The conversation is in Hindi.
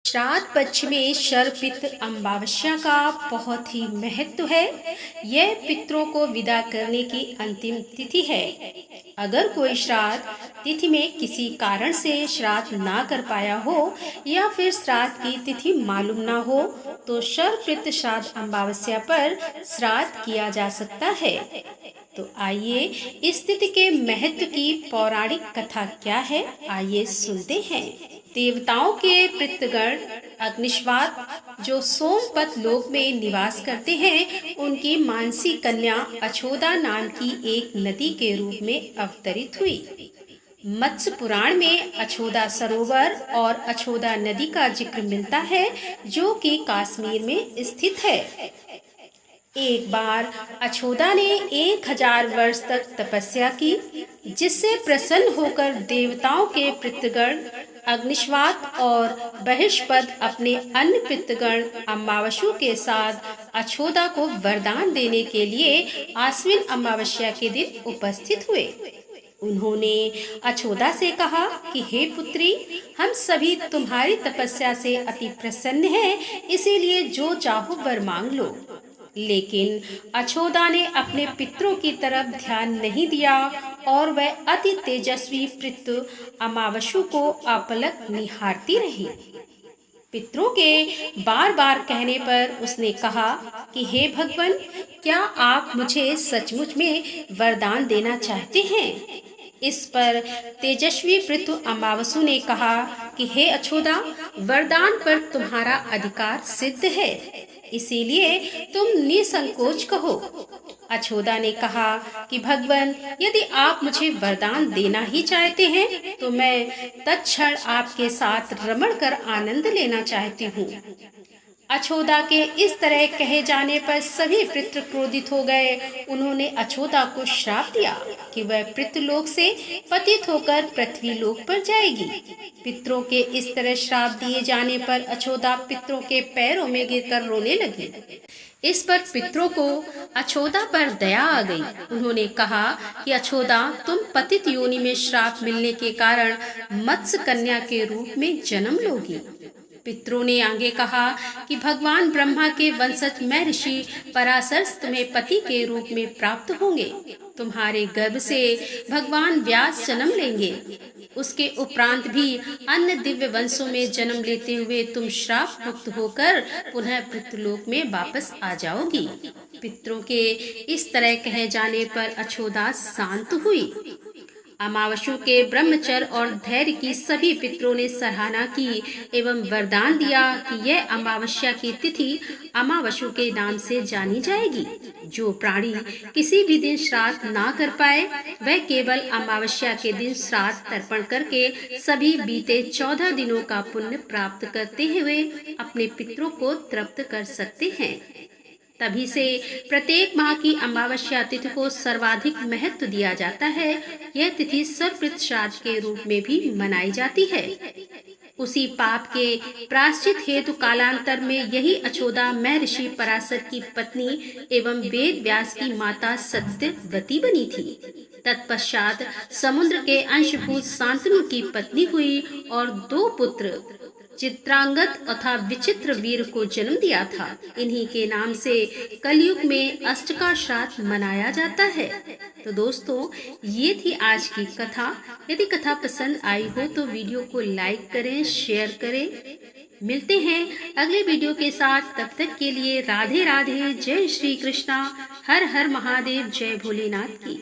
श्राद्ध पक्ष में शरपित अमावस्या का बहुत ही महत्व है। यह पितरों को विदा करने की अंतिम तिथि है। अगर कोई श्राद्ध तिथि में किसी कारण से श्राद्ध ना कर पाया हो या फिर श्राद्ध की तिथि मालूम ना हो तो शरपित श्राद्ध अमावस्या पर श्राद्ध किया जा सकता है। तो आइए इस तिथि के महत्व की पौराणिक कथा क्या है, आइए सुनते हैं। देवताओं के पितृगण अग्निश्वात जो सोमपत लोक में निवास करते हैं, उनकी मानसी कन्या अछोदा नाम की एक नदी के रूप में अवतरित हुई। मत्स्य पुराण में अछोदा सरोवर और अछोदा नदी का जिक्र मिलता है, जो कि कश्मीर में स्थित है। एक बार अछोदा ने 1000 वर्ष तक तपस्या की, जिससे प्रसन्न होकर देवताओं के पितृगण अग्निश्वात और बहिष्पद अपने अन्य पितृगण अमावस्या के साथ अछोदा को वरदान देने के लिए आश्विन अमावस्या के दिन उपस्थित हुए। उन्होंने अछोदा से कहा कि हे पुत्री, हम सभी तुम्हारी तपस्या से अति प्रसन्न हैं, इसीलिए जो चाहो वर मांग लो। लेकिन अछोदा ने अपने पितरों की तरफ ध्यान नहीं दिया और वह अति तेजस्वी पितृ अमावस्या को अपलक निहारती रही। पितरों के बार बार कहने पर उसने कहा कि हे भगवान, क्या आप मुझे सचमुच में वरदान देना चाहते हैं? इस पर तेजस्वी पितृ अमावस्या ने कहा कि हे अछोदा, वरदान पर तुम्हारा अधिकार सिद्ध है, इसीलिए तुम निसंकोच कहो। अछोदा ने कहा कि भगवान, यदि आप मुझे वरदान देना ही चाहते हैं तो मैं तत्क्षण आपके साथ रमण कर आनंद लेना चाहती हूँ। अछोदा के इस तरह कहे जाने पर सभी पितृ क्रोधित हो गए। उन्होंने अछोदा को श्राप दिया कि वह पितृलोक से पतित होकर पृथ्वी लोक पर जाएगी। पितरों के इस तरह श्राप दिए जाने पर अछोदा पितरों के पैरों में गिरकर रोने लगी। इस पर पितरों को अछोदा पर दया आ गई। उन्होंने कहा कि अछोदा, तुम पतित योनि में श्राप मिलने के कारण मत्स्य कन्या के रूप में जन्म लोगी। पितरों ने आगे कहा कि भगवान ब्रह्मा के वंशज मैं ऋषि पराशर तुम्हें पति के रूप में प्राप्त होंगे। तुम्हारे गर्भ से भगवान व्यास जन्म लेंगे। उसके उपरांत भी अन्य दिव्य वंशों में जन्म लेते हुए तुम श्राप मुक्त होकर पुनः पितृलोक में वापस आ जाओगी। पितरों के इस तरह कहे जाने पर अछोदा शांत हुई। अमावस्या के ब्रह्मचर्य और धैर्य की सभी पितरों ने सराहना की एवं वरदान दिया कि यह अमावस्या की तिथि अमावस्या के नाम से जानी जाएगी। जो प्राणी किसी भी दिन श्राद्ध ना कर पाए, वह केवल अमावस्या के दिन श्राद्ध तर्पण करके सभी बीते 14 दिनों का पुण्य प्राप्त करते हुए अपने पितरों को तृप्त कर सकते हैं। तभी से प्रत्येक माह की अमावस्या तिथि को सर्वाधिक महत्व दिया जाता है। यह तिथि शरपित श्राद्ध के रूप में भी मनाई जाती है। उसी पाप के प्रायश्चित हेतु कालांतर में यही अछोदा महर्षि पराशर की पत्नी एवं वेद व्यास की माता सत्यवती बनी थी। तत्पश्चात समुद्र के अंशभूत शांतनु की पत्नी हुई और 2 पुत्र चित्रांगद तथा विचित्र वीर को जन्म दिया था। इन्हीं के नाम से कलयुग में अष्टका श्राद्ध मनाया जाता है। तो दोस्तों, ये थी आज की कथा। यदि कथा पसंद आई हो तो वीडियो को लाइक करें, शेयर करें। मिलते हैं अगले वीडियो के साथ। तब तक के लिए राधे राधे, जय श्री कृष्णा, हर हर महादेव, जय भोलेनाथ की।